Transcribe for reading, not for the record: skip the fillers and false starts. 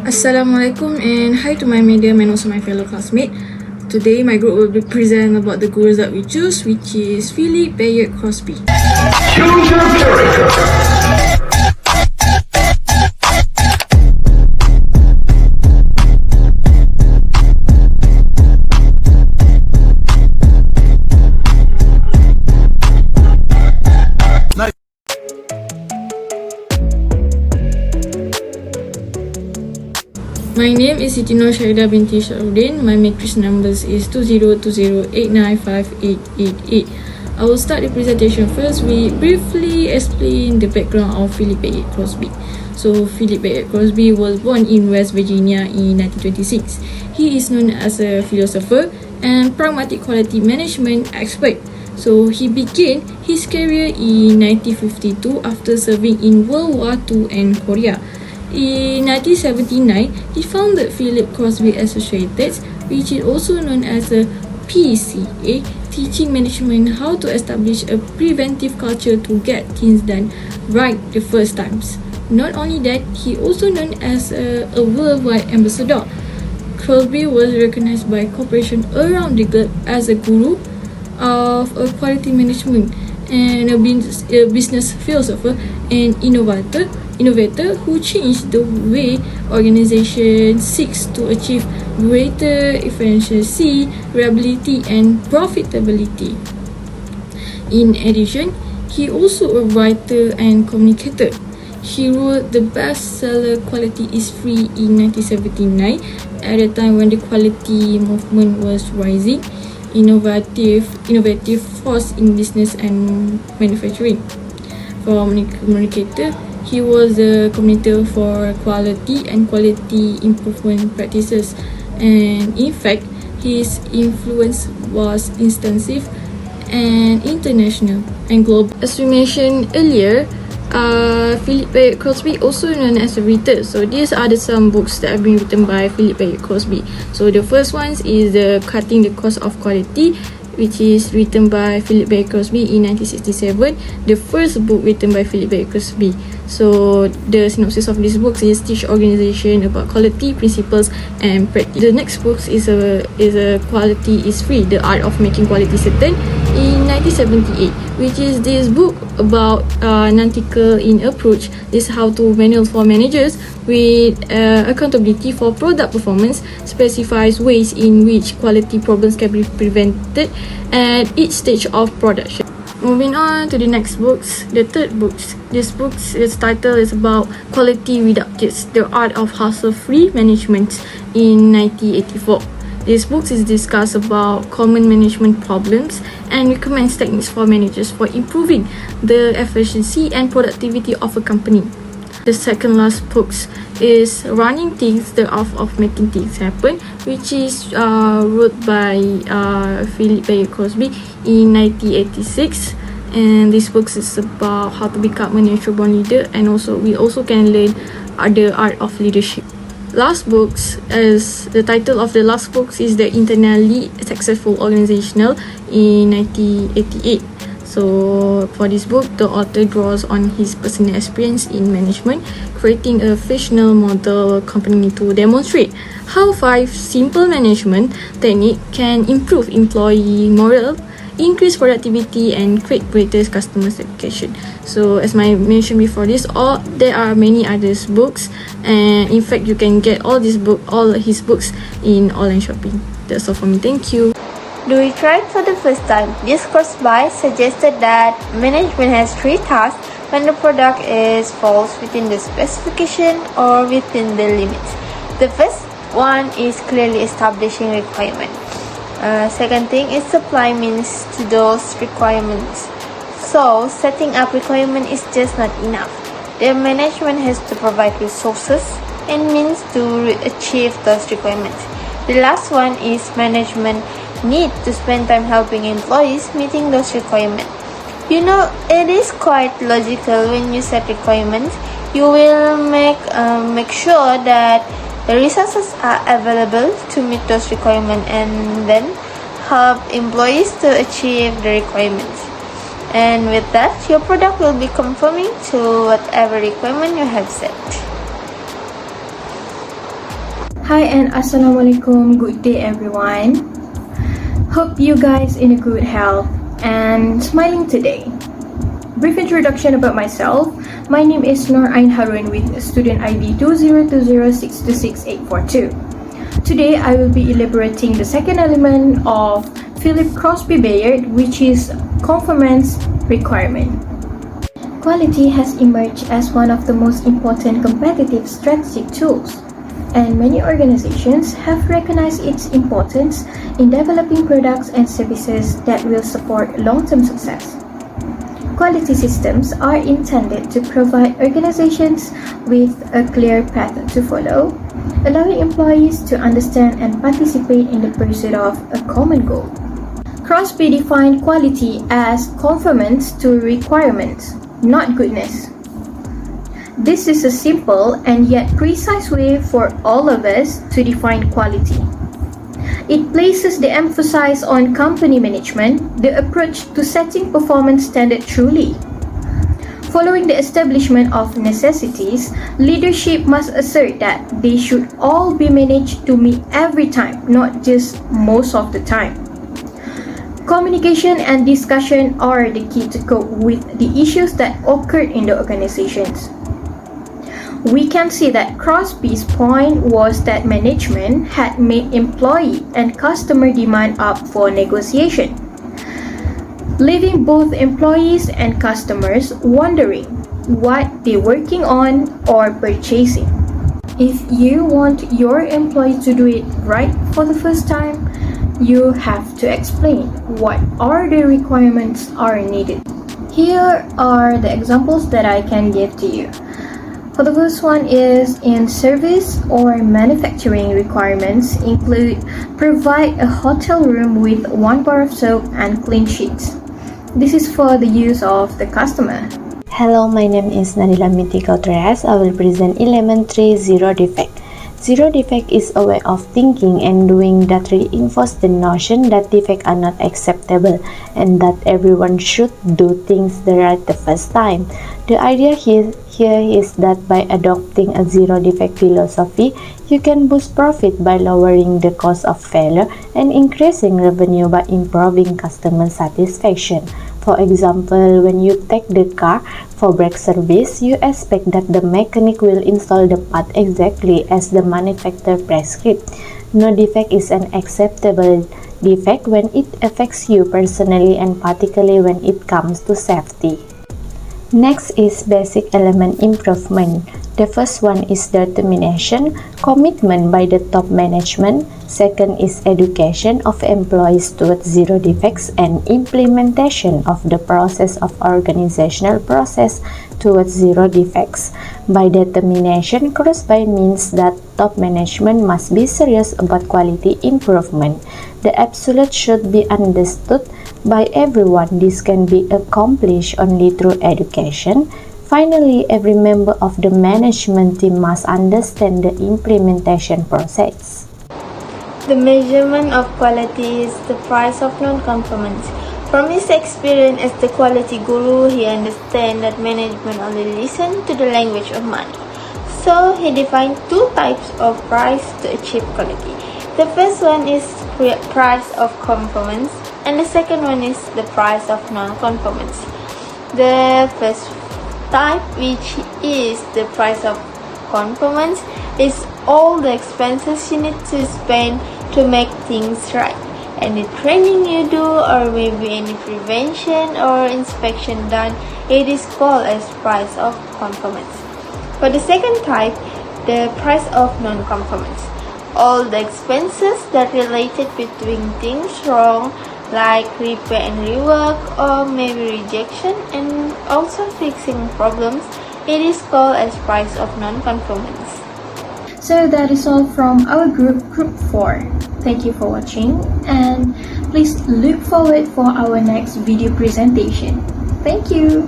Assalamualaikum and hi to my medium and also my fellow classmate. Today my group will be present about the gurus that we choose, which is PHILIP Bayard Crosby. Choose your character. My name is Siti Nur Syahida binti Syarudin. My matrix numbers is 2020895888. I will start the presentation first. We briefly explain the background of PHILIP Bayard Crosby. So PHILIP Bayard Crosby was born in West Virginia in 1926. He is known as a philosopher and pragmatic quality management expert. So he began his career in 1952 after serving in World War II and Korea. In 1979, he founded PHILIP Crosby Associates, which is also known as a PCA, teaching management how to establish a preventive culture to get things done right the first times. Not only that, he also known as a worldwide ambassador. Crosby was recognized by corporations around the globe as a guru of quality management and a business philosopher and innovator who changed the way organizations seeks to achieve greater efficiency, reliability, and profitability. In addition, he also a writer and communicator. He wrote the bestseller "Quality is Free" in 1979, at a time when the quality movement was rising. Innovative force in business and manufacturing. For communicator, he was a communicator for quality and quality improvement practices, and in fact, his influence was extensive and international and global. As we mentioned earlier, PHILIP Bayard Crosby also known as a writer. So these are some books that have been written by PHILIP Bayard Crosby. So the first one is Cutting the Cost of Quality, which is written by PHILIP Bayard Crosby in 1967. The first book written by PHILIP Bayard Crosby. So the synopsis of this book is teach organization about quality principles and practice. The next book is a Quality is Free, the Art of Making Quality Certain, in 1978, which is this book about analytical in approach. This how to manual for managers with accountability for product performance, specifies ways in which quality problems can be prevented at each stage of production. Moving on to the next books, the third book. This book's title is about Quality Without Kids, the Art of Hassle-Free Management in 1984. This book is discussed about common management problems and recommends techniques for managers for improving the efficiency and productivity of a company. The second last book is Running Things, the Art of Making Things Happen, which is wrote by PHILIP Bayard Crosby in 1986. And this book is about how to become a natural born leader, and also we also can learn the art of leadership. Last books, as the title of the last books is The Internally Successful Organizational in 1988. So for this book, the author draws on his personal experience in management, creating a fictional model company to demonstrate how 5 simple management techniques can improve employee morale, increase productivity, and create greater customer satisfaction. So as I mentioned before this, there are many other books, and in fact you can get all his books in online shopping. That's all for me. Thank you. Do we try it for the first time? This Crosby suggested that management has 3 tasks when the product falls within the specification or within the limits. The first one is clearly establishing requirements. Second thing is supply means to those requirements. So setting up requirement is just not enough. The management has to provide resources and means to achieve those requirements. The last one is management need to spend time helping employees meeting those requirements. You know, it is quite logical when you set requirements. You will make sure that the resources are available to meet those requirements, and then help employees to achieve the requirements. And with that, your product will be conforming to whatever requirement you have set. Hi and Assalamualaikum, good day everyone. Hope you guys in a good health and smiling today. Brief introduction about myself. My name is Nur Ain Harun with student ID 20206266842. Today I will be elaborating the second element of PHILIP CROSBY BAYARD, which is conformance requirement. Quality has emerged as one of the most important competitive strategic tools, and many organizations have recognized its importance in developing products and services that will support long-term success. Quality systems are intended to provide organizations with a clear path to follow, allowing employees to understand and participate in the pursuit of a common goal. Crosby defined quality as conformance to requirements, not goodness. This is a simple and yet precise way for all of us to define quality. It places the emphasis on company management, the approach to setting performance standard truly. Following the establishment of necessities, leadership must assert that they should all be managed to meet every time, not just most of the time. Communication and discussion are the key to cope with the issues that occurred in the organizations. We can see that Crosby's point was that management had made employee and customer demand up for negotiation, leaving both employees and customers wondering what they're working on or purchasing. If you want your employee to do it right for the first time, you have to explain what are the requirements are needed. Here are the examples that I can give to you. For the first one is in service or manufacturing requirements include provide a hotel room with 1 bar of soap and clean sheets. This is for the use of the customer. Hello, my name is Nadila Mitiko Tres. I will present element 3 zero defect. Zero defect is a way of thinking and doing that reinforces the notion that defects are not acceptable and that everyone should do things the right the first time. The idea here is that by adopting a zero defect philosophy, you can boost profit by lowering the cost of failure and increasing revenue by improving customer satisfaction. For example, when you take the car for brake service, you expect that the mechanic will install the part exactly as the manufacturer prescribed. No defect is an acceptable defect when it affects you personally and particularly when it comes to safety. Next is basic element improvement. The first one is determination, commitment by the top management. Second is education of employees towards zero defects and implementation of the process of organizational process towards zero defects. By determination, Crosby means that top management must be serious about quality improvement. The absolute should be understood by everyone. This can be accomplished only through education. Finally, every member of the management team must understand the implementation process. The measurement of quality is the price of non-conformance. From his experience as the quality guru, he understands that management only listens to the language of money. So, he defined two types of price to achieve quality. The first one is price of conformance, and the second one is the price of non-conformance. The first type, which is the price of conformance, is all the expenses you need to spend to make things right. Any training you do, or maybe any prevention or inspection done, it is called as price of conformance. For the second type, the price of non-conformance, all the expenses that related between things wrong, like repair and rework, or maybe rejection and also fixing problems, it is called as price of non-conformance. So that is all from our group 4. Thank you for watching and please look forward for our next video presentation. Thank you.